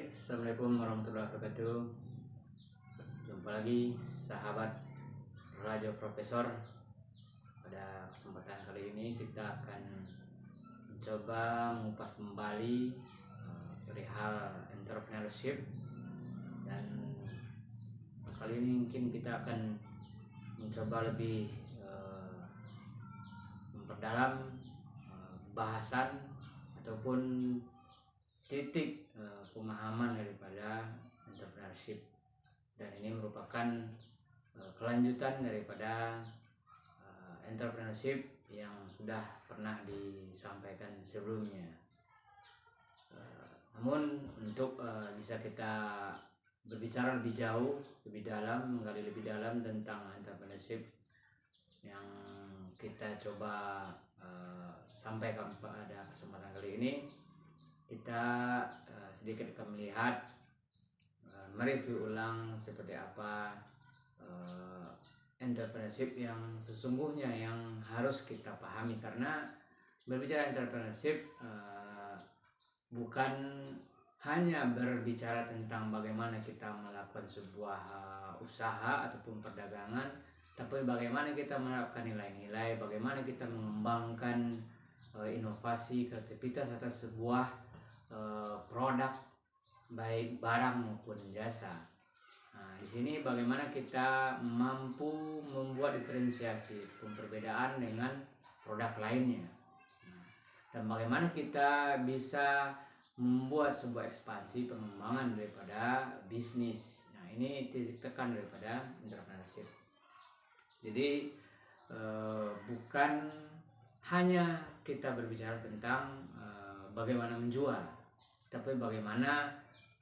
Assalamualaikum warahmatullahi wabarakatuh. Jumpa lagi sahabat Radio Profesor. Pada kesempatan kali ini kita akan mencoba mengupas kembali perihal entrepreneurship, dan kali ini mungkin kita akan mencoba lebih memperdalam bahasan ataupun titik pemahaman daripada entrepreneurship, dan ini merupakan kelanjutan daripada entrepreneurship yang sudah pernah disampaikan sebelumnya. Namun untuk bisa kita berbicara lebih jauh, lebih dalam, menggali lebih dalam tentang entrepreneurship yang kita coba sampaikan pada kesempatan kali ini, kita sedikit akan melihat mereview ulang seperti apa entrepreneurship yang sesungguhnya yang harus kita pahami. Karena berbicara entrepreneurship bukan hanya berbicara tentang bagaimana kita melakukan sebuah usaha ataupun perdagangan, tapi bagaimana kita menerapkan nilai-nilai, bagaimana kita mengembangkan inovasi, kreativitas atas sebuah produk, baik barang maupun jasa. Nah, di sini bagaimana kita mampu membuat diferensiasi ataupun perbedaan dengan produk lainnya, dan bagaimana kita bisa membuat sebuah ekspansi pengembangan daripada bisnis. Nah, ini titik tekan daripada entrepreneurship. Jadi bukan hanya kita berbicara tentang bagaimana menjual, tapi bagaimana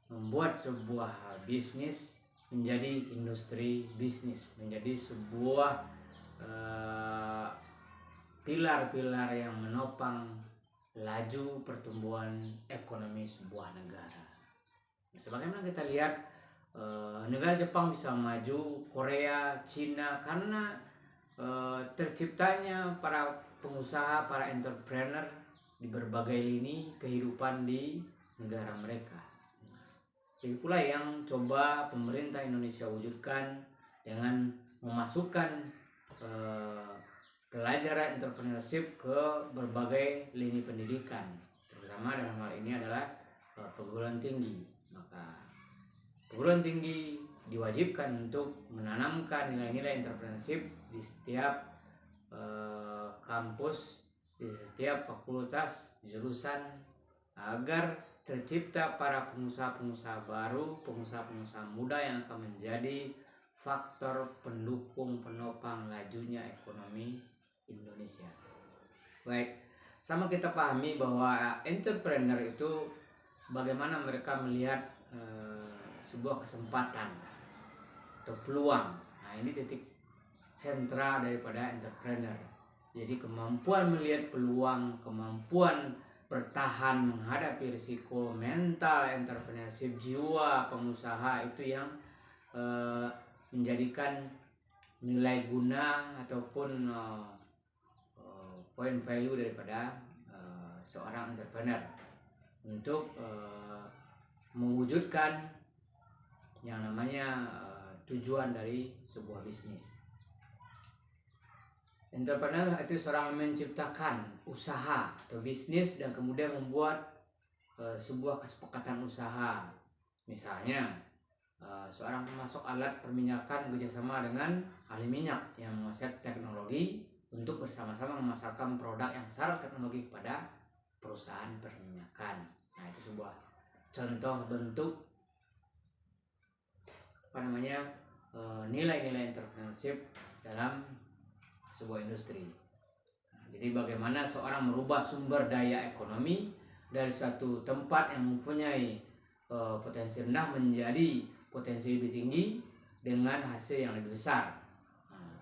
membuat sebuah bisnis menjadi industri bisnis, menjadi sebuah pilar-pilar yang menopang laju pertumbuhan ekonomi sebuah negara. Sebagaimana kita lihat negara Jepang bisa maju, Korea, Cina, karena terciptanya para pengusaha, para entrepreneur di berbagai lini kehidupan di negara mereka. Itu pula yang coba pemerintah Indonesia wujudkan dengan memasukkan pelajaran entrepreneurship ke berbagai lini pendidikan, terutama dalam hal ini adalah perguruan tinggi. Maka perguruan tinggi diwajibkan untuk menanamkan nilai-nilai entrepreneurship di setiap kampus, di setiap fakultas jurusan, agar tercipta para pengusaha-pengusaha baru, pengusaha-pengusaha muda yang akan menjadi faktor pendukung penopang lajunya ekonomi Indonesia. Baik, sama kita pahami bahwa entrepreneur itu bagaimana mereka melihat sebuah kesempatan atau peluang. Nah, ini titik sentra daripada entrepreneur. Jadi kemampuan melihat peluang, kemampuan bertahan menghadapi risiko, mental entrepreneurship, jiwa pengusaha, itu yang menjadikan nilai guna ataupun point value daripada seorang entrepreneur untuk mewujudkan yang namanya tujuan dari sebuah bisnis. Entrepreneur itu seorang yang menciptakan usaha atau bisnis dan kemudian membuat sebuah kesepakatan usaha. Misalnya seorang pemasok alat perminyakan bekerjasama dengan ahli minyak yang menguasai teknologi untuk bersama-sama memasarkan produk yang syarat teknologi kepada perusahaan perminyakan. Nah, itu sebuah contoh bentuk nilai-nilai entrepreneurship dalam sebuah industri. Nah, jadi bagaimana seorang merubah sumber daya ekonomi dari satu tempat yang mempunyai potensi rendah menjadi potensi lebih tinggi dengan hasil yang lebih besar. Nah,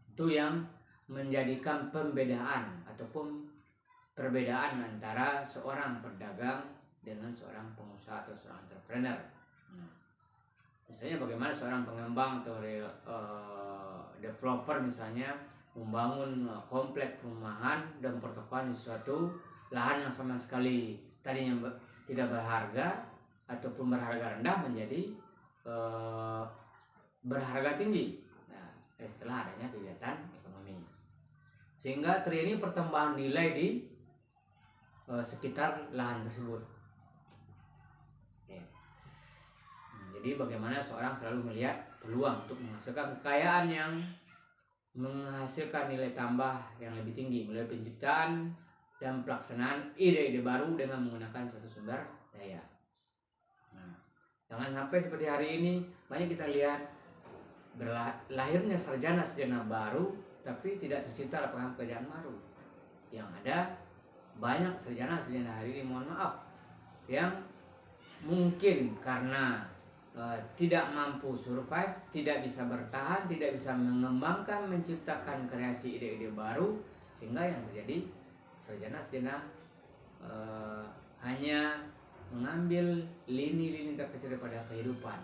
itu yang menjadikan pembedaan ataupun perbedaan antara seorang pedagang dengan seorang pengusaha atau seorang entrepreneur. Misalnya bagaimana seorang pengembang atau developer misalnya membangun komplek perumahan dan pertokoan di suatu lahan yang sama sekali tadinya tidak berharga, ataupun berharga rendah menjadi berharga tinggi. Nah, setelah adanya kegiatan ekonomi, sehingga terjadi pertambahan nilai di sekitar lahan tersebut. Jadi bagaimana seorang selalu melihat peluang untuk menghasilkan kekayaan yang menghasilkan nilai tambah yang lebih tinggi melalui penciptaan dan pelaksanaan ide-ide baru dengan menggunakan suatu sumber daya. Nah, jangan sampai seperti hari ini banyak kita lihat lahirnya sarjana-sarjana baru tapi tidak tercipta lapangan pekerjaan baru. Yang ada banyak sarjana-sarjana hari ini, mohon maaf, yang mungkin karena tidak mampu survive, tidak bisa bertahan, tidak bisa mengembangkan, menciptakan kreasi ide-ide baru, sehingga yang terjadi sarjana-sarjana hanya mengambil lini-lini terkecil daripada kehidupan.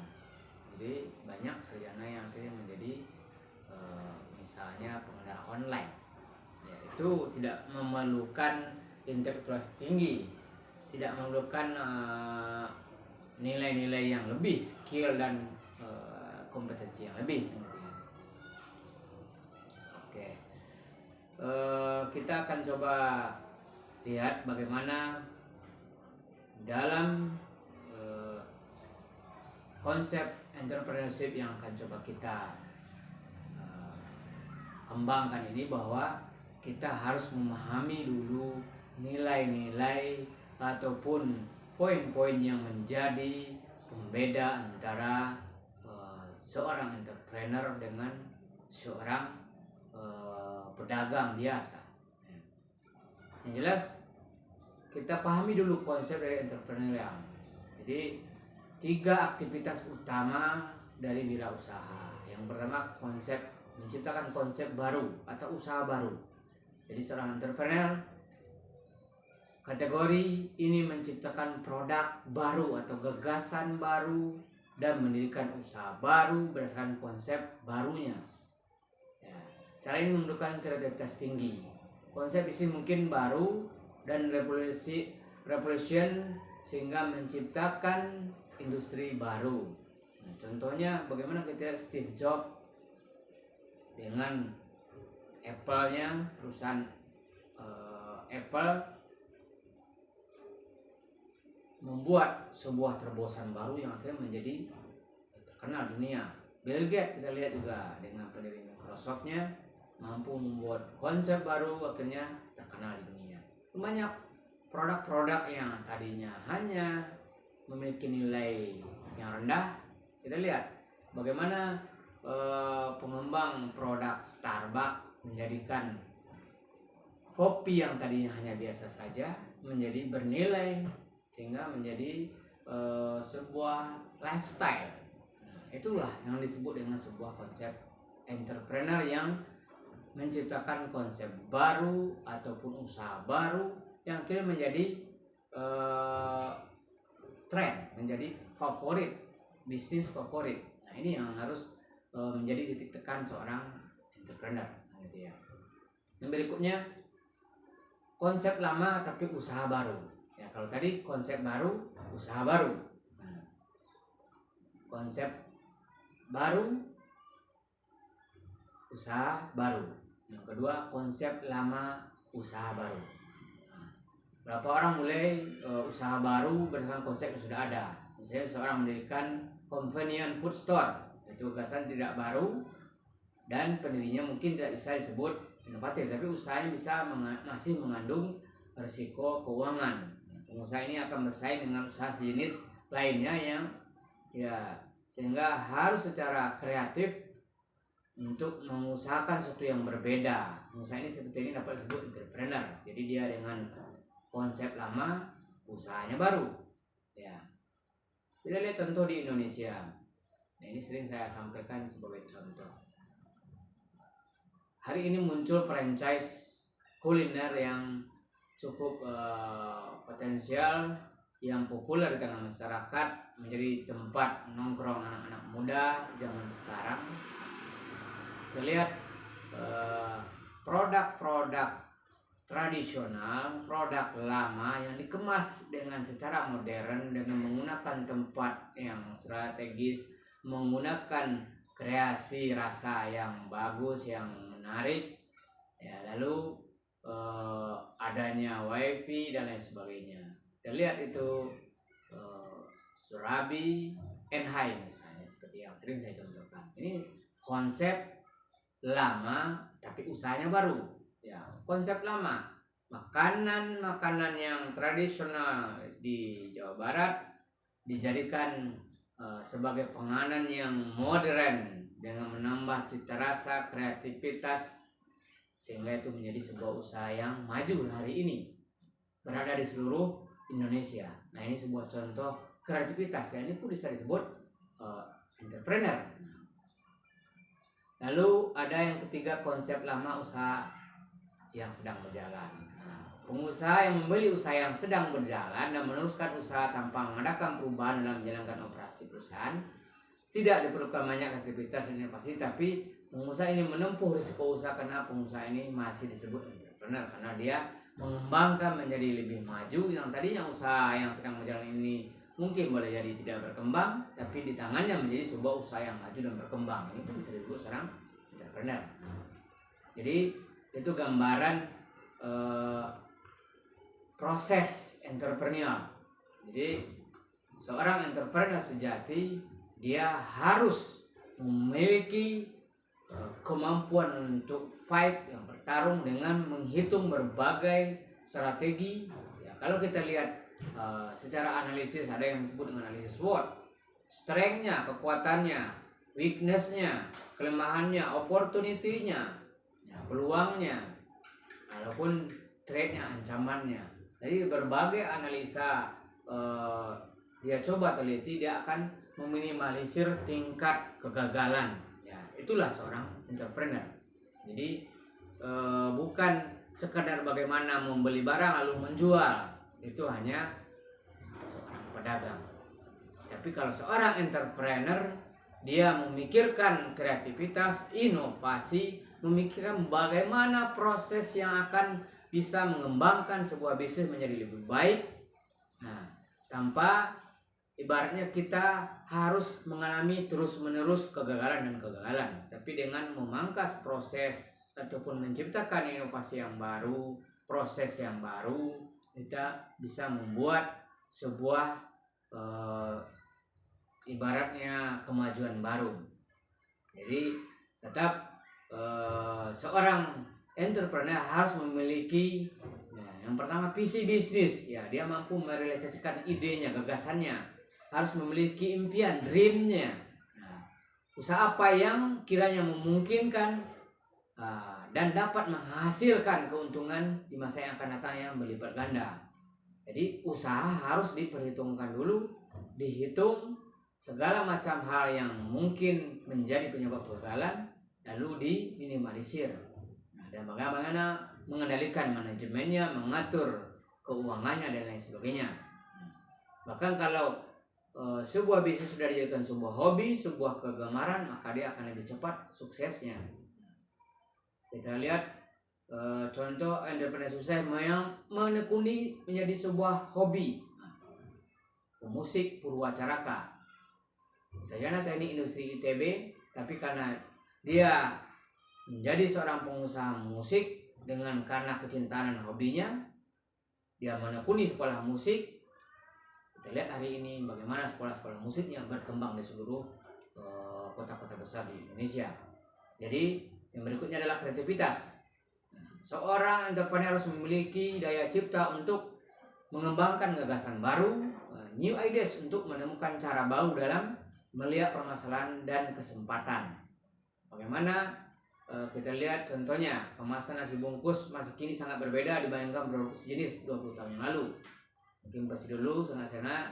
Jadi banyak sarjana yang akhirnya menjadi misalnya pengendara online, yaitu tidak memerlukan intelektualitas tinggi, tidak memerlukan nilai-nilai yang lebih, skill dan kompetensi yang lebih. Oke, kita akan coba lihat bagaimana dalam konsep entrepreneurship yang akan coba kita kembangkan ini, bahwa kita harus memahami dulu nilai-nilai ataupun poin-poin yang menjadi pembeda antara seorang entrepreneur dengan seorang pedagang biasa. Yang jelas kita pahami dulu konsep dari entrepreneurial. Jadi 3 aktivitas utama dari wirausaha. Yang pertama, konsep menciptakan konsep baru atau usaha baru. Jadi seorang entrepreneur kategori ini menciptakan produk baru atau gagasan baru dan mendirikan usaha baru berdasarkan konsep barunya. Ya, cara ini memerlukan kreativitas tinggi. Konsep isi mungkin baru dan revolution sehingga menciptakan industri baru. Nah, contohnya bagaimana kita Steve Jobs dengan Apple-nya, perusahaan Apple membuat sebuah terobosan baru yang akhirnya menjadi terkenal dunia. Bill Gates kita lihat juga dengan pendiri Microsoft-nya mampu membuat konsep baru akhirnya terkenal di dunia. Banyak produk-produk yang tadinya hanya memiliki nilai yang rendah, kita lihat bagaimana pengembang produk Starbucks menjadikan kopi yang tadinya hanya biasa saja menjadi bernilai, sehingga menjadi sebuah lifestyle. Nah, itulah yang disebut dengan sebuah konsep entrepreneur yang menciptakan konsep baru ataupun usaha baru yang akhirnya menjadi tren, menjadi favorit, bisnis favorit. Nah, ini yang harus menjadi titik tekan seorang entrepreneur, gitu ya. Yang berikutnya, konsep lama tapi usaha baru. Ya, kalau tadi konsep baru, usaha baru. Nah, konsep baru, usaha baru. Yang kedua, konsep lama, usaha baru. Nah, berapa orang mulai usaha baru berdasarkan konsep yang sudah ada. Misalnya seorang mendirikan convenient food store, itu gagasan tidak baru dan pendirinya mungkin tidak bisa disebut inovatif, tapi usahanya masih mengandung risiko keuangan. Pengusaha ini akan bersaing dengan usaha sejenis lainnya yang sehingga harus secara kreatif untuk mengusahakan sesuatu yang berbeda. Pengusaha ini seperti ini dapat disebut entrepreneur. Jadi dia dengan konsep lama, usahanya baru. Ya, kita lihat contoh di Indonesia. Nah, ini sering saya sampaikan sebagai contoh. Hari ini muncul franchise kuliner yang cukup potensial, yang populer di tengah masyarakat, menjadi tempat nongkrong anak-anak muda zaman sekarang. Kita lihat produk-produk tradisional, produk lama yang dikemas dengan secara modern dengan menggunakan tempat yang strategis, menggunakan kreasi rasa yang bagus, yang menarik, ya, lalu adanya wifi dan lain sebagainya. Kita lihat itu Surabi Enhai misalnya, seperti yang sering saya contohkan. Ini konsep lama tapi usahanya baru. Ya, konsep lama, makanan yang tradisional di Jawa Barat dijadikan sebagai penganan yang modern dengan menambah cita rasa, kreativitas, sehingga itu menjadi sebuah usaha yang maju hari ini, berada di seluruh Indonesia. Nah, ini sebuah contoh kreativitas, ya, ini pun bisa disebut entrepreneur. Lalu ada yang ketiga, konsep lama, usaha yang sedang berjalan. Nah, pengusaha yang membeli usaha yang sedang berjalan dan meneruskan usaha tanpa mengadakan perubahan dalam menjalankan operasi perusahaan, tidak diperlukan banyak aktivitas dan inovasi, tapi pengusaha ini menempuh risiko usaha karena pengusaha ini masih disebut entrepreneur karena dia mengembangkan menjadi lebih maju. Yang tadinya usaha yang sedang berjalan ini mungkin boleh jadi tidak berkembang, tapi di tangannya menjadi sebuah usaha yang maju dan berkembang. Ini pun bisa disebut seorang entrepreneur. Jadi itu gambaran proses entrepreneur. Jadi seorang entrepreneur sejati dia harus memiliki kemampuan untuk fight, yang bertarung dengan menghitung berbagai strategi. Ya, kalau kita lihat secara analisis, ada yang disebut dengan analisis SWOT, strength-nya, kekuatannya, weakness-nya, kelemahannya, opportunity-nya, ya, peluangnya, walaupun threat-nya, ancamannya. Jadi berbagai analisa dia coba teliti, dia akan meminimalisir tingkat kegagalan. Ya, itulah seorang entrepreneur. Jadi bukan sekadar bagaimana membeli barang lalu menjual, itu hanya seorang pedagang. Tapi kalau seorang entrepreneur, dia memikirkan kreativitas, inovasi, memikirkan bagaimana proses yang akan bisa mengembangkan sebuah bisnis menjadi lebih baik. Nah, tanpa ibaratnya kita harus mengalami terus-menerus kegagalan dan kegagalan, tapi dengan memangkas proses ataupun menciptakan inovasi yang baru, proses yang baru, kita bisa membuat sebuah ibaratnya kemajuan baru. Jadi tetap seorang entrepreneur harus memiliki yang pertama visi bisnis, ya, dia mampu merealisasikan idenya, gagasannya, harus memiliki impian, dreamnya. Nah, usaha apa yang kiranya memungkinkan dan dapat menghasilkan keuntungan di masa yang akan datang yang berlipat ganda. Jadi usaha harus diperhitungkan dulu, dihitung segala macam hal yang mungkin menjadi penyebab kegagalan, lalu diminimalisir. Nah, dan bagaimana mengendalikan manajemennya, mengatur keuangannya dan lain sebagainya. Bahkan kalau sebuah bisnis sudah dijadikan sebuah hobi, sebuah kegemaran, maka dia akan lebih cepat suksesnya. Kita lihat contoh entrepreneur sukses yang menekuni menjadi sebuah hobi. Pemusik Purwacaraka, sarjana teknik industri ITB, tapi karena dia menjadi seorang pengusaha musik karena kecintaan dan hobinya, dia menekuni sekolah musik. Kita lihat hari ini bagaimana sekolah-sekolah musiknya berkembang di seluruh kota-kota besar di Indonesia. Jadi yang berikutnya adalah kreativitas. Seorang entrepreneur harus memiliki daya cipta untuk mengembangkan gagasan baru, new ideas, untuk menemukan cara baru dalam melihat permasalahan dan kesempatan. Bagaimana kita lihat contohnya, kemasan nasi bungkus masa kini sangat berbeda dibandingkan produk sejenis 20 tahun yang lalu. Mungkin versi dulu sena-sena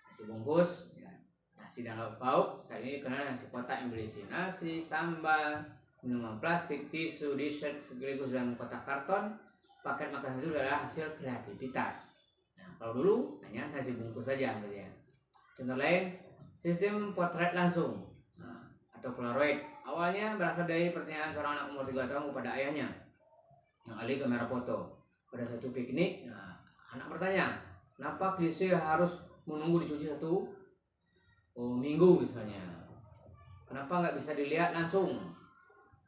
nasi bungkus, ya, nasi dan lauk pauk. Saat ini dikenal nasi kotak yang berisi nasi, sambal, minuman plastik, tisu, dessert sekaligus dalam kotak karton. Paket makanan itu adalah hasil kreativitas. Nah, kalau dulu hanya nasi bungkus saja, gitu ya. Contoh lain, sistem potret langsung atau Polaroid. Awalnya berasal dari pertanyaan seorang anak umur 3 tahun kepada ayahnya yang ahli kamera foto. pada satu piknik. Nah, anak bertanya, kenapa klise harus menunggu dicuci 1 minggu misalnya? Kenapa nggak bisa dilihat langsung?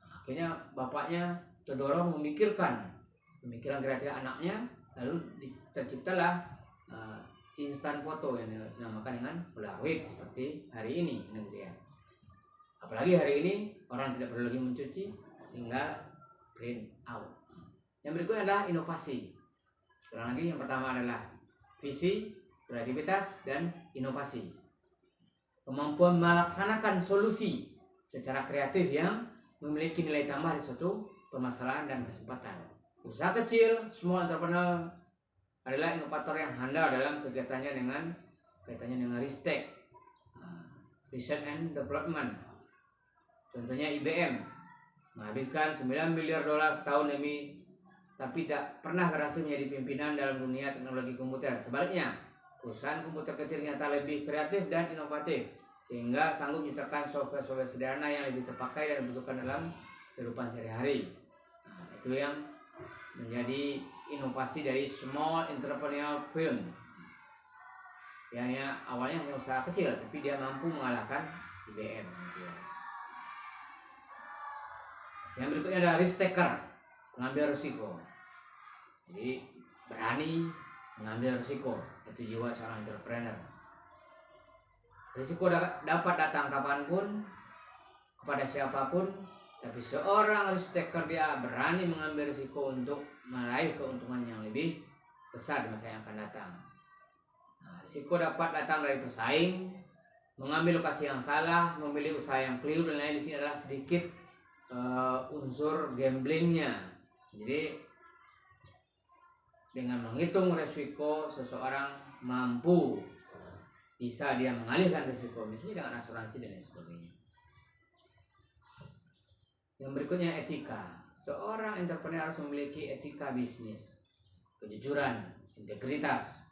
Akhirnya bapaknya terdorong memikirkan pemikiran kreatif anaknya, lalu terciptalah instan foto yang dinamakan dengan Polaroid seperti hari ini. Apalagi hari ini orang tidak perlu lagi mencuci, tinggal print out. Yang berikutnya adalah inovasi. Sekali lagi, yang pertama adalah visi, kreativitas, dan inovasi. Kemampuan melaksanakan solusi secara kreatif yang memiliki nilai tambah di suatu permasalahan dan kesempatan. Usaha kecil, small entrepreneur adalah inovator yang handal dalam kaitannya dengan riset, research and development. Contohnya IBM menghabiskan $9 miliar setahun demi, tapi tak pernah berhasil menjadi pimpinan dalam dunia teknologi komputer. Sebaliknya, perusahaan komputer kecil ternyata lebih kreatif dan inovatif, sehingga sanggup menciptakan software sederhana yang lebih terpakai dan dibutuhkan dalam kehidupan sehari-hari. Nah, itu yang menjadi inovasi dari small entrepreneurial firm. Yang awalnya hanya usaha kecil, tapi dia mampu mengalahkan IBM. Yang berikutnya adalah risk taker, pengambil risiko. Jadi berani mengambil risiko, itu jiwa seorang entrepreneur. Risiko dapat datang kapanpun, kepada siapapun, tapi seorang risk taker dia berani mengambil risiko untuk meraih keuntungan yang lebih besar di masa yang akan datang. Nah, risiko dapat datang dari pesaing, mengambil lokasi yang salah, memilih usaha yang keliru, dan lain. Di sini adalah sedikit unsur gamblingnya. Jadi dengan menghitung risiko, seseorang mampu bisa dia mengalihkan risiko, misalnya dengan asuransi dan lain sebagainya. Yang berikutnya etika. Seorang entrepreneur harus memiliki etika bisnis, kejujuran, integritas,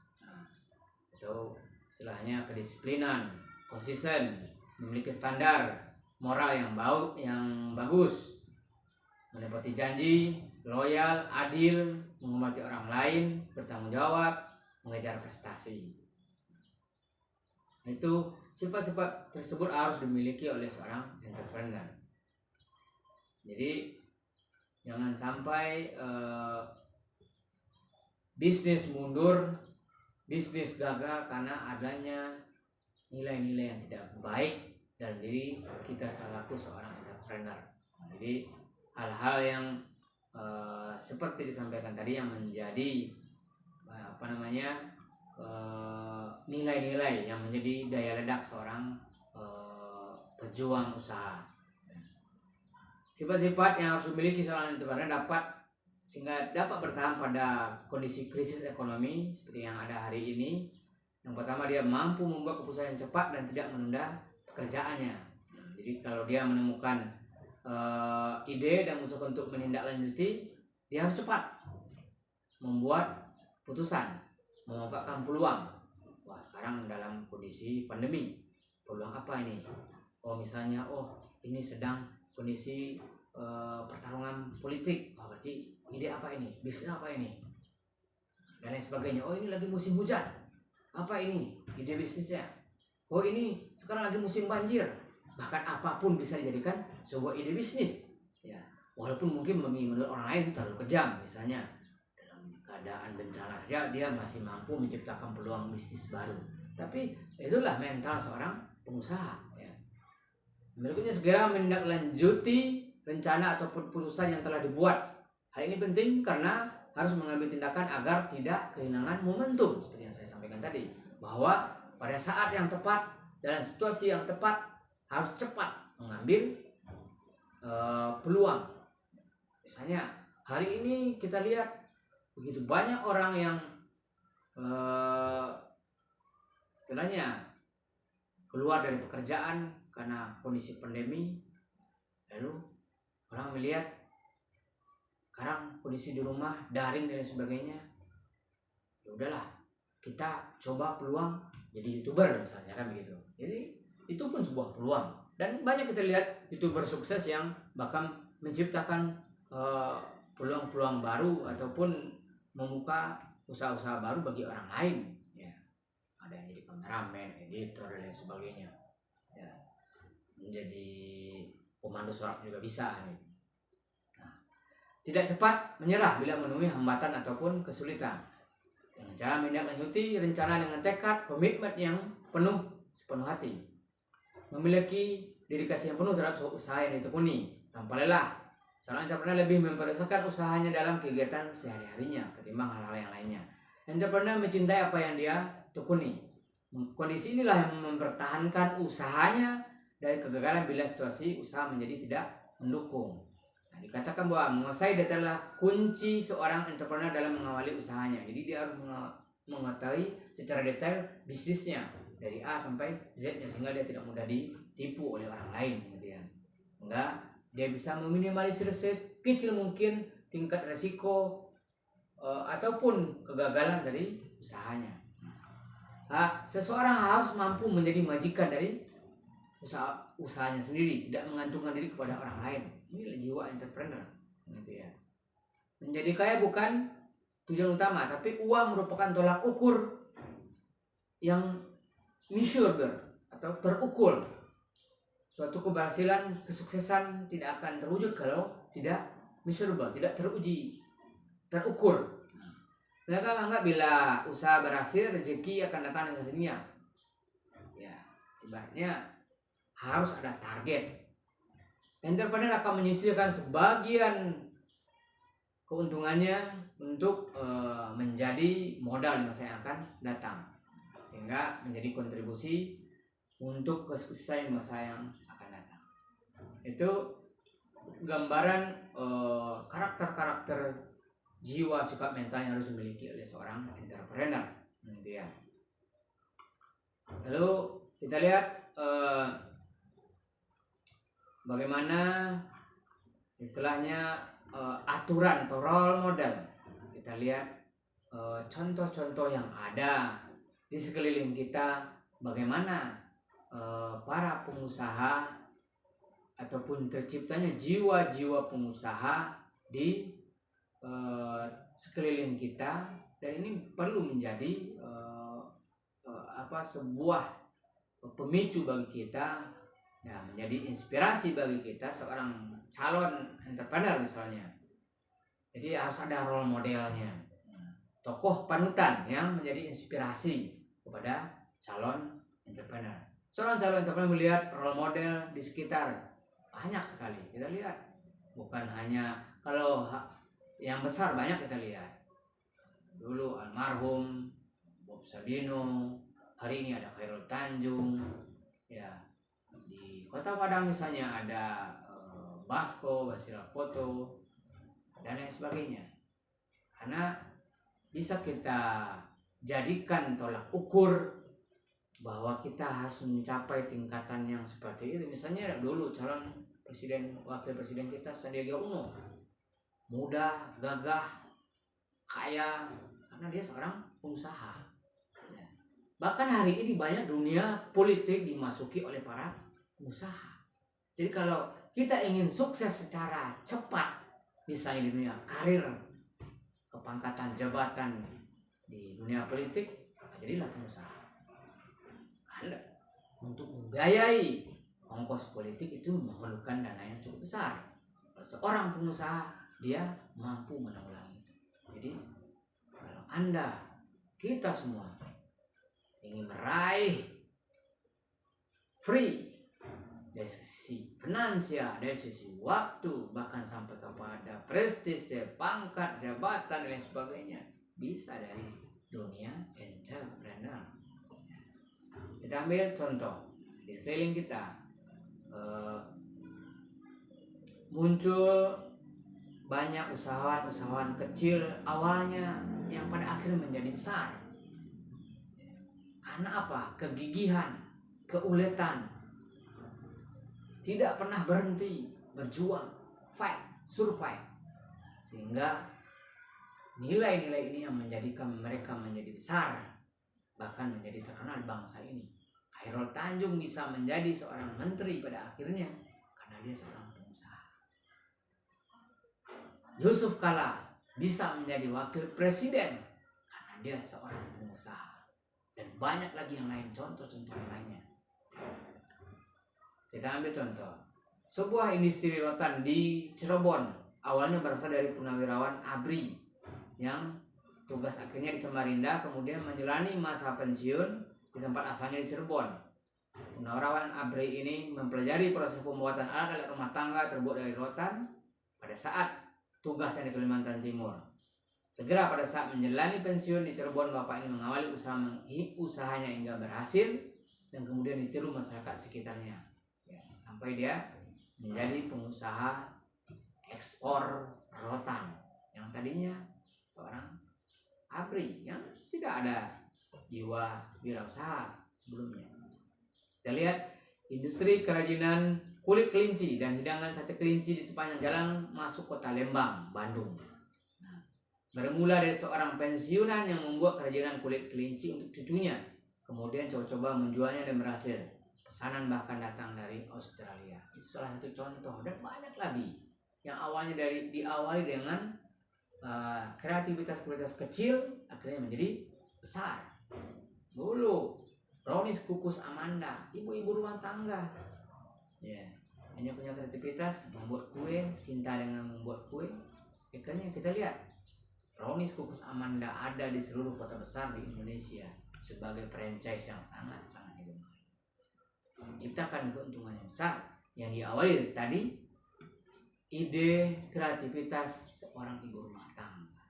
atau istilahnya kedisiplinan, konsisten, memiliki standar moral yang bagus, menepati janji, loyal, adil, menghormati orang lain, bertanggung jawab, mengejar prestasi. Itu sifat-sifat tersebut harus dimiliki oleh seorang entrepreneur. Jadi jangan sampai bisnis mundur, bisnis gagal karena adanya nilai-nilai yang tidak baik dalam diri kita selaku seorang entrepreneur. Jadi hal-hal yang seperti disampaikan tadi yang menjadi nilai-nilai yang menjadi daya ledak seorang pejuang usaha. Sifat-sifat yang harus dimiliki seorang entrepreneur sehingga dapat bertahan pada kondisi krisis ekonomi seperti yang ada hari ini. Yang pertama, dia mampu membuat keputusan yang cepat dan tidak menunda pekerjaannya. Jadi kalau dia menemukan ide dan mencoba untuk menindaklanjuti, dia harus cepat membuat putusan, memanfaatkan peluang. Wah, sekarang dalam kondisi pandemi, peluang apa ini? Misalnya, ini sedang kondisi pertarungan politik. Berarti ide apa ini? Bisnis apa ini? Dan lain sebagainya. Ini lagi musim hujan. Apa ini? Ide bisnisnya. Ini sekarang lagi musim banjir. Bahkan apapun bisa dijadikan sebuah ide bisnis. Ya, walaupun mungkin menurut orang lain itu terlalu kejam. Misalnya dalam keadaan bencana saja dia masih mampu menciptakan peluang bisnis baru. Tapi itulah mental seorang pengusaha. Ya. Berikutnya, segera menindaklanjuti rencana ataupun putusan yang telah dibuat. Hal ini penting karena harus mengambil tindakan agar tidak kehilangan momentum. Seperti yang saya sampaikan tadi, bahwa pada saat yang tepat, dalam situasi yang tepat, harus cepat mengambil peluang. Misalnya hari ini kita lihat begitu banyak orang yang istilahnya keluar dari pekerjaan karena kondisi pandemi. Lalu orang melihat sekarang kondisi di rumah, daring dan lain sebagainya. Ya udahlah, kita coba peluang jadi YouTuber misalnya, kan begitu. Jadi itu pun sebuah peluang. Dan banyak kita lihat YouTuber sukses yang bahkan menciptakan peluang-peluang baru ataupun membuka usaha-usaha baru bagi orang lain, ya. Ada yang jadi kameramen, editor dan lain sebagainya, ya. Menjadi pemandu sorak juga bisa, gitu. Nah, tidak cepat menyerah bila menemui hambatan ataupun kesulitan. Dengan cara menindaklanjuti rencana dengan tekad, komitmen yang sepenuh hati. Memiliki dedikasi yang penuh terhadap usaha yang ditekuni. Tanpa lelah, seorang entrepreneur lebih memprioritaskan usahanya dalam kegiatan sehari-harinya ketimbang hal-hal yang lainnya. Entrepreneur mencintai apa yang dia tekuni. Kondisi inilah yang mempertahankan usahanya dari kegagalan bila situasi usaha menjadi tidak mendukung. Nah, dikatakan bahwa menguasai detail adalah kunci seorang entrepreneur dalam mengawali usahanya. Jadi dia harus mengetahui secara detail bisnisnya dari A sampai Z-nya sehingga dia tidak mudah ditipu oleh orang lain, gitu ya. Enggak, dia bisa meminimalisir sekecil mungkin tingkat resiko ataupun kegagalan dari usahanya. Nah, seseorang harus mampu menjadi majikan dari usahanya sendiri, tidak mengantungkan diri kepada orang lain. Inilah jiwa entrepreneur, gitu ya. Menjadi kaya bukan tujuan utama, tapi uang merupakan tolak ukur yang measurable atau terukur. Suatu keberhasilan, kesuksesan tidak akan terwujud kalau tidak measurable, tidak terukur. Mereka menganggap bila usaha berhasil, rezeki akan datang dengan sendirinya. Ya, ibaratnya harus ada target. Entrepreneur akan menyisihkan sebagian keuntungannya untuk menjadi modal di masa yang akan datang, sehingga menjadi kontribusi untuk kesuksesan di masa yang akan datang. Itu gambaran karakter-karakter jiwa, sifat mental yang harus dimiliki oleh seorang entrepreneur, gitu ya. Lalu kita lihat bagaimana istilahnya aturan atau role model. Kita lihat contoh-contoh yang ada di sekeliling kita, bagaimana para pengusaha ataupun terciptanya jiwa-jiwa pengusaha di sekeliling kita, dan ini perlu menjadi sebuah pemicu bagi kita, ya, menjadi inspirasi bagi kita seorang calon entrepreneur misalnya. Jadi harus ada role modelnya, tokoh panutan yang menjadi inspirasi kepada calon entrepreneur. Seorang calon entrepreneur melihat role model di sekitar banyak sekali. Kita lihat bukan hanya kalau yang besar, banyak kita lihat. Dulu almarhum Bob Sadino, hari ini ada Khairul Tanjung, ya. Di Kota Padang misalnya ada Basko, Basira Foto, dan lain sebagainya. Karena bisa kita jadikan tolak ukur bahwa kita harus mencapai tingkatan yang seperti itu. Misalnya dulu calon presiden, wakil presiden kita Sandiaga Uno, muda, gagah, kaya, karena dia seorang pengusaha. Ya. Bahkan hari ini banyak dunia politik dimasuki oleh para pengusaha. Jadi kalau kita ingin sukses secara cepat, misalnya di dunia karir, kepangkatan, jabatan di dunia politik, maka jadilah pengusaha. Karena untuk membiayai ongkos politik itu memerlukan dana yang cukup besar. Seorang pengusaha, dia mampu menanggulangi itu. Jadi kalau Anda, kita semua ingin meraih free dari sisi finansial, dari sisi waktu, bahkan sampai kepada prestis, pangkat, jabatan, dan lain sebagainya, bisa dari dunia entrepreneur. Kita ambil contoh di sekeliling kita, muncul banyak usahawan kecil awalnya yang pada akhirnya menjadi besar. Karena apa? Kegigihan, keuletan, tidak pernah berhenti berjuang, fight, survive, sehingga nilai-nilai ini yang menjadikan mereka menjadi besar, bahkan menjadi terkenal bangsa ini. Khairul Tanjung bisa menjadi seorang menteri pada akhirnya karena dia seorang pengusaha. Yusuf Kala bisa menjadi wakil presiden karena dia seorang pengusaha. Dan banyak lagi yang lain, contoh-contoh yang lainnya. Kita ambil contoh, sebuah industri rotan di Cirebon awalnya berasal dari purnawirawan ABRI yang tugas akhirnya di Samarinda, kemudian menjalani masa pensiun di tempat asalnya di Cirebon. Purnawirawan ABRI ini mempelajari proses pembuatan alat-alat rumah tangga terbuat dari rotan pada saat tugasnya di Kalimantan Timur. Segera pada saat menjalani pensiun di Cirebon, bapak ini mengawali usahanya hingga berhasil dan kemudian ditiru masyarakat sekitarnya, ya, sampai dia menjadi pengusaha ekspor rotan yang tadinya seorang ABRI yang tidak ada jiwa wirausaha sebelumnya. Kita lihat industri kerajinan kulit kelinci dan hidangan sate kelinci di sepanjang jalan masuk kota Lembang, Bandung. Nah, bermula dari seorang pensiunan yang membuat kerajinan kulit kelinci untuk cucunya, kemudian coba-coba menjualnya dan berhasil. Pesanan bahkan datang dari Australia. Itu salah satu contoh, dan banyak lagi yang awalnya diawali dengan kreativitas kecil akhirnya menjadi besar. Dulu brownies kukus Amanda, ibu-ibu rumah tangga, ya, hanya punya kreativitas membuat kue, cinta dengan membuat kue. Akhirnya kita lihat brownies kukus Amanda ada di seluruh kota besar di Indonesia sebagai franchise yang sangat-sangat digemari, menciptakan keuntungan yang besar yang diawali tadi ide kreativitas seorang ibu rumah tangga.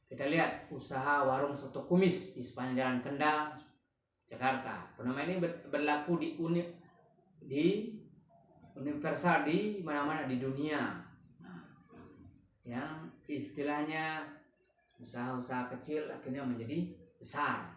Kita lihat usaha warung soto kumis di sepanjang Jalan Kendal, Jakarta. Fenomena ini berlaku di universal di mana-mana di dunia. Nah, yang istilahnya usaha-usaha kecil akhirnya menjadi besar.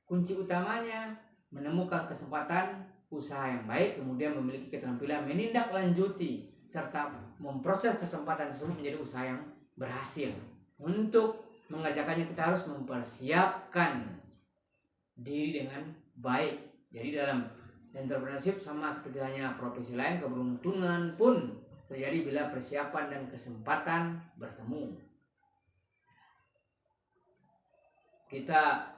Kunci utamanya menemukan kesempatan usaha yang baik, kemudian memiliki keterampilan menindaklanjuti serta memproses kesempatan tersebut menjadi usaha yang berhasil. Untuk mengerjakannya kita harus mempersiapkan diri dengan baik. Jadi dalam entrepreneurship sama seperti hanya profesi lain, keberuntungan pun terjadi bila persiapan dan kesempatan bertemu. Kita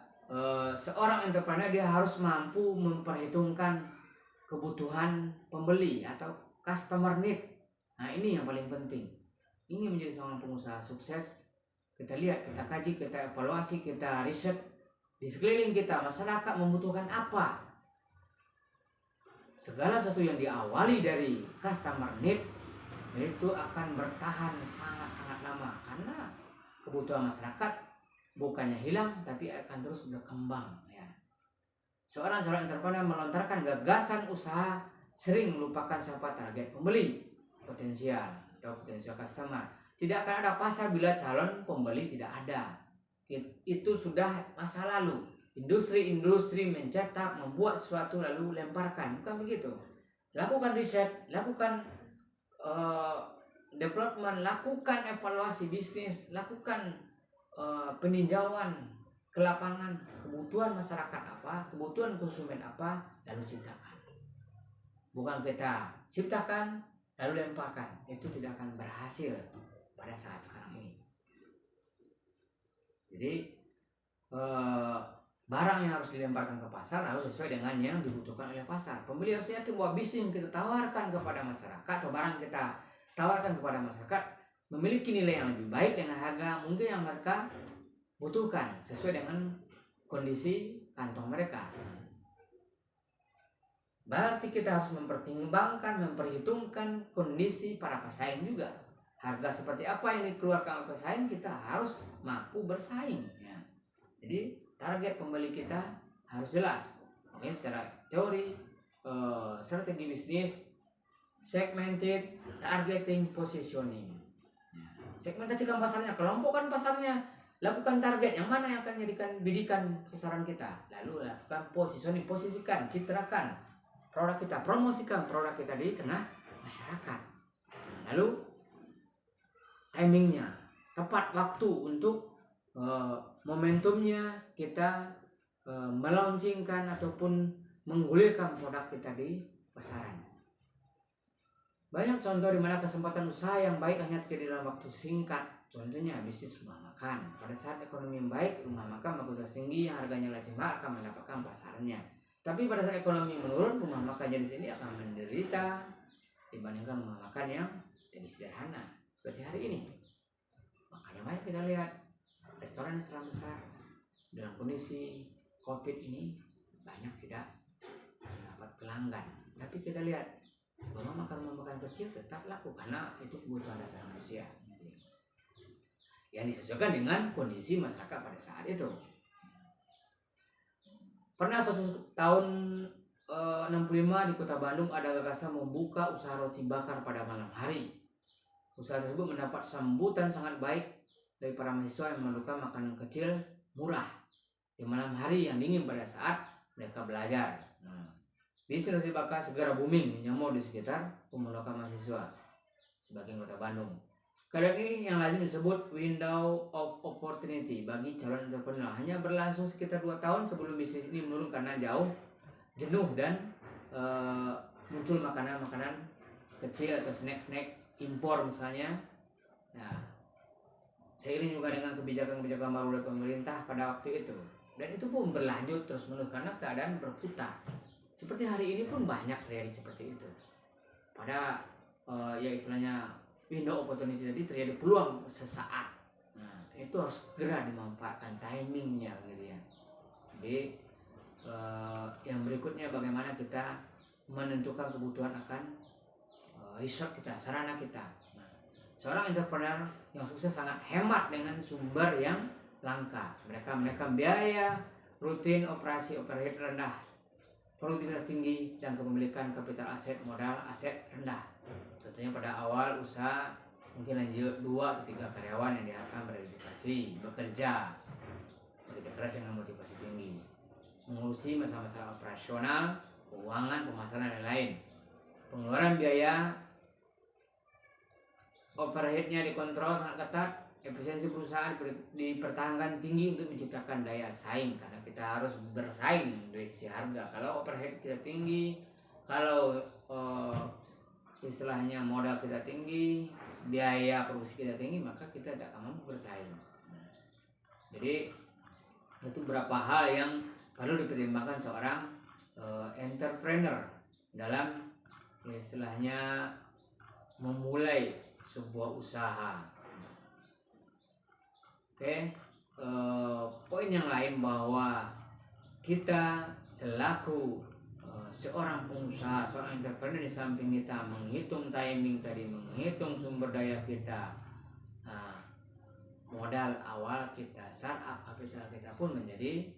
seorang entrepreneur dia harus mampu memperhitungkan kebutuhan pembeli atau customer need. Nah, ini yang paling penting. Ini menjadi seorang pengusaha sukses. Kita lihat, kita kaji, kita evaluasi, kita riset di sekeliling kita, masyarakat membutuhkan apa. Segala sesuatu yang diawali dari customer need itu akan bertahan sangat-sangat lama, karena kebutuhan masyarakat bukannya hilang tapi akan terus berkembang, ya. Seorang entrepreneur melontarkan gagasan usaha sering melupakan siapa target pembeli potensial atau potensial customer. Tidak akan ada pasar bila calon pembeli tidak ada. Itu sudah masa lalu. Industri mencetak, membuat sesuatu lalu lemparkan, bukan begitu. Lakukan riset, lakukan development, lakukan evaluasi bisnis, lakukan peninjauan ke lapangan, kebutuhan masyarakat apa, kebutuhan konsumen apa, lalu ciptakan. Bukan kita ciptakan lalu lemparkan, itu tidak akan berhasil pada saat sekarang ini. Jadi barang yang harus dilemparkan ke pasar harus sesuai dengan yang dibutuhkan oleh pasar. Pembeli harus yakin bahwa bisnis yang kita tawarkan kepada masyarakat atau barang kita tawarkan kepada masyarakat memiliki nilai yang lebih baik dengan harga mungkin yang mereka butuhkan sesuai dengan kondisi kantong mereka. Berarti kita harus mempertimbangkan, memperhitungkan kondisi para pesaing juga. Harga seperti apa yang dikeluarkan oleh pesaing, kita harus mampu bersaing, ya. Jadi target pembeli kita harus jelas. Oke, secara teori, strategi bisnis, segmented, targeting, positioning. Segmentasikan pasarnya, kelompokkan pasarnya, lakukan target yang mana yang akan menjadikan bidikan sasaran kita. Lalu lakukan positioning, posisikan, citrakan produk kita, promosikan produk kita di tengah masyarakat. Lalu timingnya, tepat waktu untuk momentumnya kita melaunchingkan ataupun menggulirkan produk kita di pasaran. Banyak contoh di mana kesempatan usaha yang baik hanya terjadi dalam waktu singkat. Contohnya bisnis rumah makan. Pada saat ekonomi yang baik, rumah makan berkualitas tinggi yang harganya relatif mahal akan mendapatkan pasarnya. Tapi pada saat ekonomi menurun, rumah makan jenis ini akan menderita dibandingkan rumah makan yang jadi sederhana seperti hari ini. Makanya banyak kita lihat restoran besar dalam kondisi COVID ini banyak tidak dapat pelanggan. Tapi kita lihat rumah makan kecil tetap laku karena itu kebutuhan dasar manusia yang disesuaikan dengan kondisi masyarakat pada saat itu. Pernah suatu tahun 65 di Kota Bandung ada gagasan membuka usaha roti bakar pada malam hari. Usaha tersebut mendapat sambutan sangat baik dari para mahasiswa yang memerlukan makanan kecil murah di malam hari yang dingin pada saat mereka belajar. Bisnis roti bakar segera booming menyamar di sekitar pemukiman mahasiswa sebagian Kota Bandung. Kalian ini yang lazim disebut window of opportunity bagi calon entrepreneur. Hanya berlangsung sekitar 2 tahun sebelum bisnis ini menurun karena jauh jenuh dan muncul makanan-makanan kecil atau snack-snack impor misalnya. Nah, seiring juga dengan kebijakan-kebijakan baru dari pemerintah pada waktu itu. Dan itu pun berlanjut terus-menerus karena keadaan berputar. Seperti hari ini pun banyak terjadi seperti itu. Pada ya istilahnya window opportunity tadi terjadi peluang sesaat. Nah, itu harus segera dimanfaatkan timingnya gitu ya. Jadi yang berikutnya bagaimana kita menentukan kebutuhan akan resource kita, sarana kita. Nah, seorang entrepreneur yang sukses sangat hemat dengan sumber yang langka. Mereka menekan biaya rutin operasi overhead rendah, produktivitas tinggi, dan kepemilikan kapital aset modal aset rendah. Contohnya pada awal usaha mungkin hanya 2 atau 3 karyawan yang diharapkan berdedikasi, bekerja keras dengan motivasi tinggi, mengurusi masalah-masalah operasional, keuangan, pemasaran, dan lain-lain. Pengeluaran biaya overheadnya dikontrol sangat ketat. Efisiensi perusahaan dipertahankan tinggi untuk menciptakan daya saing karena kita harus bersaing dari sisi harga. Kalau overhead kita tinggi, kalau istilahnya modal kita tinggi, biaya produksi kita tinggi, maka kita tidak akan mampu bersaing. Jadi itu beberapa hal yang perlu dipertimbangkan seorang entrepreneur dalam istilahnya memulai sebuah usaha. Oke, poin yang lain bahwa kita selaku seorang pengusaha, seorang entrepreneur, di samping kita menghitung timing tadi, menghitung sumber daya kita, modal awal kita, startup kapital kita pun menjadi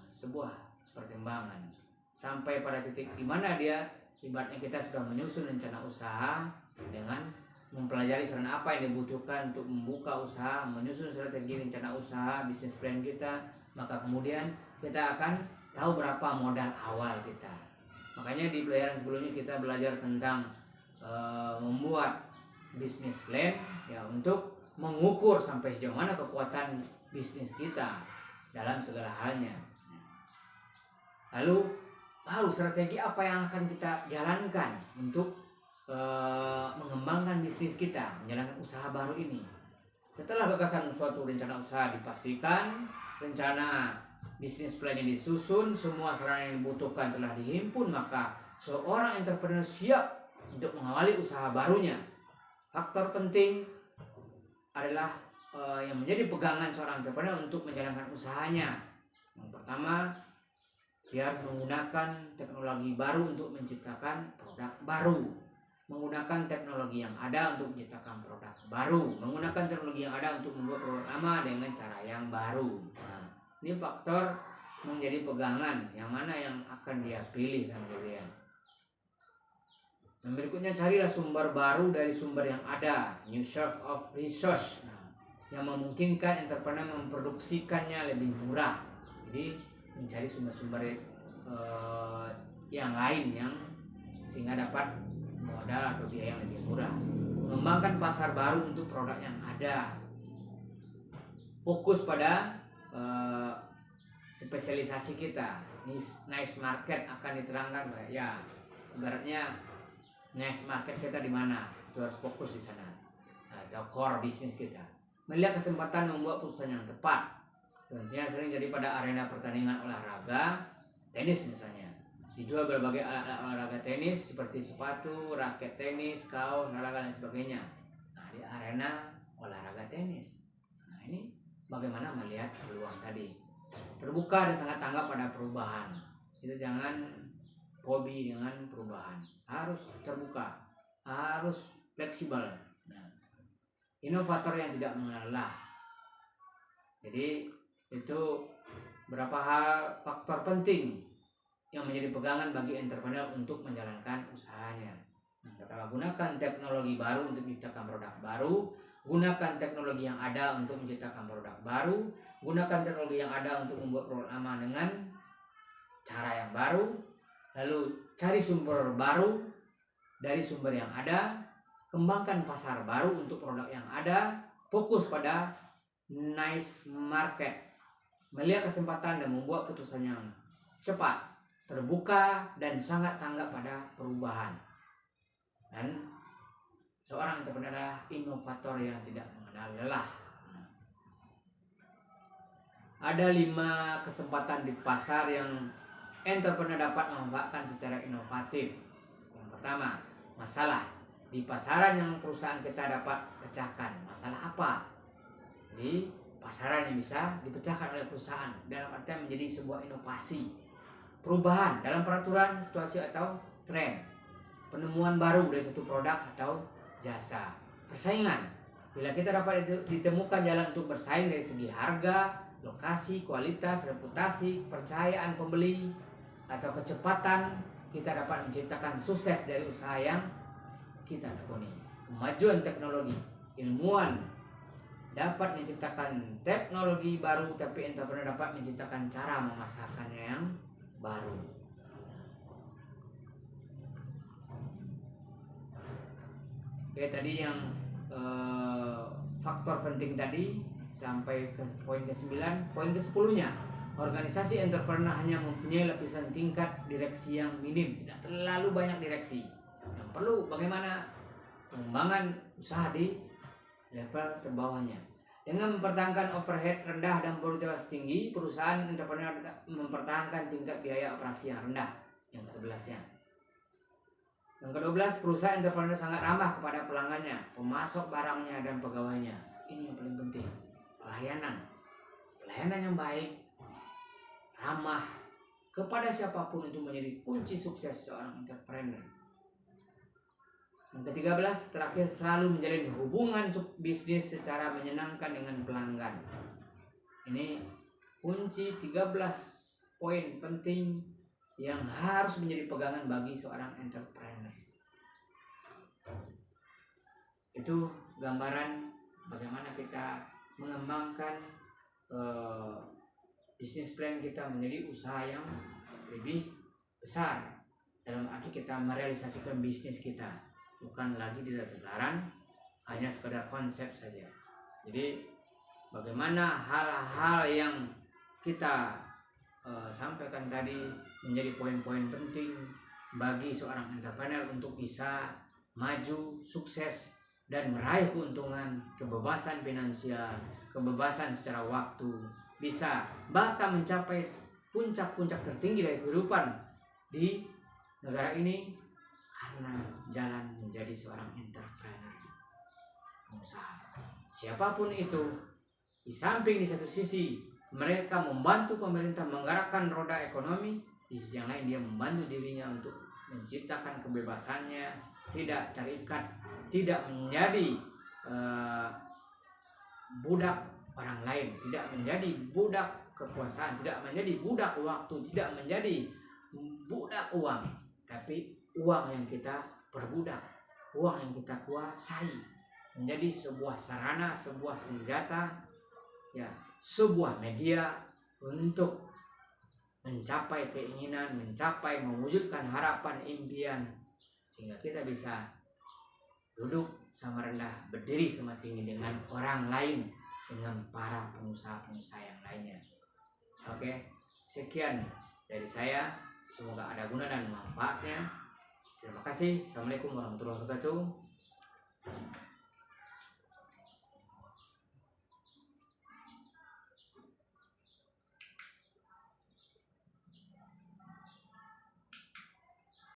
sebuah pertimbangan. Sampai pada titik di mana dia ibaratnya kita sudah menyusun rencana usaha dengan mempelajari sarana apa yang dibutuhkan untuk membuka usaha, menyusun strategi rencana usaha, bisnis plan kita, maka kemudian kita akan tahu berapa modal awal kita. Makanya di pelajaran sebelumnya kita belajar tentang membuat bisnis plan ya untuk mengukur sampai sejauh mana kekuatan bisnis kita dalam segala halnya. Lalu strategi apa yang akan kita jalankan untuk mengembangkan bisnis kita, menjalankan usaha baru ini. Setelah gagasan suatu rencana usaha dipastikan, rencana bisnis plan-nya disusun, semua sarana yang dibutuhkan telah dihimpun, maka seorang entrepreneur siap untuk mengawali usaha barunya. Faktor penting adalah yang menjadi pegangan seorang entrepreneur untuk menjalankan usahanya. Yang pertama, dia harus menggunakan teknologi baru untuk menciptakan produk baru, menggunakan teknologi yang ada untuk menciptakan produk baru, menggunakan teknologi yang ada untuk membuat produk lama dengan cara yang baru. Nah, ini faktor menjadi pegangan yang mana yang akan dia pilih kan gitu ya. Yang berikutnya, carilah sumber baru dari sumber yang ada, new source of resource, yang memungkinkan entrepreneur memproduksikannya lebih murah. Jadi mencari sumber-sumber yang lain yang sehingga dapat modal atau biaya yang lebih murah. Mengembangkan pasar baru untuk produk yang ada. Fokus pada spesialisasi kita. Niche market akan diterangkan ya. Ibaratnya next market kita di mana, itu harus fokus di sana, atau core bisnis kita. Melihat kesempatan membuat putusan yang tepat. Tentunya sering jadi pada arena pertandingan olahraga, tenis misalnya. Dijual berbagai alat olahraga tenis seperti sepatu, raket tenis, kaos, olahraga dan sebagainya. Nah, di arena olahraga tenis. Nah, ini bagaimana melihat peluang tadi. Terbuka dan sangat tanggap pada perubahan. Itu jangan hobi dengan perubahan. Harus terbuka, harus fleksibel. Nah, inovator yang tidak mengalah. Jadi itu beberapa hal faktor penting yang menjadi pegangan bagi entrepreneur untuk menjalankan usahanya. Nah, pertama, gunakan teknologi baru untuk menciptakan produk baru, gunakan teknologi yang ada untuk menciptakan produk baru, gunakan teknologi yang ada untuk membuat produk lama dengan cara yang baru, lalu cari sumber baru dari sumber yang ada, kembangkan pasar baru untuk produk yang ada, fokus pada niche market, melihat kesempatan dan membuat putusan yang cepat, terbuka dan sangat tanggap pada perubahan. Dan seorang entrepreneur adalah inovator yang tidak mengenal lelah. Ada 5 kesempatan di pasar yang entrepreneur dapat memanfaatkan secara inovatif. Yang pertama, masalah di pasaran yang perusahaan kita dapat pecahkan. Masalah apa di pasaran yang bisa dipecahkan oleh perusahaan, dalam artian menjadi sebuah inovasi, perubahan dalam peraturan, situasi atau tren, penemuan baru dari satu produk atau jasa, persaingan. Bila kita dapat ditemukan jalan untuk bersaing dari segi harga, lokasi, kualitas, reputasi, kepercayaan pembeli, atau kecepatan, kita dapat menciptakan sukses dari usaha yang kita tekuni. Kemajuan teknologi, ilmuwan dapat menciptakan teknologi baru, tapi entrepreneur dapat menciptakan cara memasarkannya yang baru. Oke, tadi yang faktor penting tadi sampai ke poin ke-9. Poin ke-10-nya, organisasi entrepreneur hanya mempunyai lapisan tingkat direksi yang minim, tidak terlalu banyak direksi. Yang perlu bagaimana pengembangan usaha di level terbawahnya. Dengan mempertahankan overhead rendah dan produktivitas tinggi, perusahaan entrepreneur mempertahankan tingkat biaya operasi yang rendah. Yang ke-11-nya. Yang ke-12, perusahaan entrepreneur sangat ramah kepada pelanggannya, pemasok barangnya dan pegawainya. Ini yang paling penting. Pelayanan yang baik, ramah kepada siapapun itu menjadi kunci sukses seorang entrepreneur. Yang ke-13, terakhir, selalu menjalin hubungan bisnis secara menyenangkan dengan pelanggan. Ini kunci 13 poin penting yang harus menjadi pegangan bagi seorang entrepreneur. Itu gambaran bagaimana kita mengembangkan bisnis plan kita menjadi usaha yang lebih besar, dalam arti kita merealisasikan bisnis kita, bukan lagi di tataran hanya sekedar konsep saja. Jadi bagaimana hal-hal yang kita sampaikan tadi menjadi poin-poin penting bagi seorang entrepreneur untuk bisa maju, sukses, dan meraih keuntungan, kebebasan finansial, kebebasan secara waktu, bisa bahkan mencapai puncak-puncak tertinggi dari kehidupan di negara ini karena jalan menjadi seorang entrepreneur, pengusaha. Siapapun itu, di samping di satu sisi mereka membantu pemerintah menggerakkan roda ekonomi, di sisi yang lain dia membantu dirinya untuk menciptakan kebebasannya, tidak terikat, tidak menjadi budak orang lain, tidak menjadi budak kekuasaan, tidak menjadi budak waktu, tidak menjadi budak uang, tapi uang yang kita perbudak, uang yang kita kuasai, menjadi sebuah sarana, sebuah senjata, ya, sebuah media untuk mencapai keinginan, mewujudkan harapan, impian, sehingga kita bisa duduk sama rendah, berdiri sama tinggi dengan orang lain, dengan para pengusaha-pengusaha yang lainnya. Oke, sekian dari saya. Semoga ada guna dan manfaatnya. Terima kasih. Assalamualaikum warahmatullahi wabarakatuh.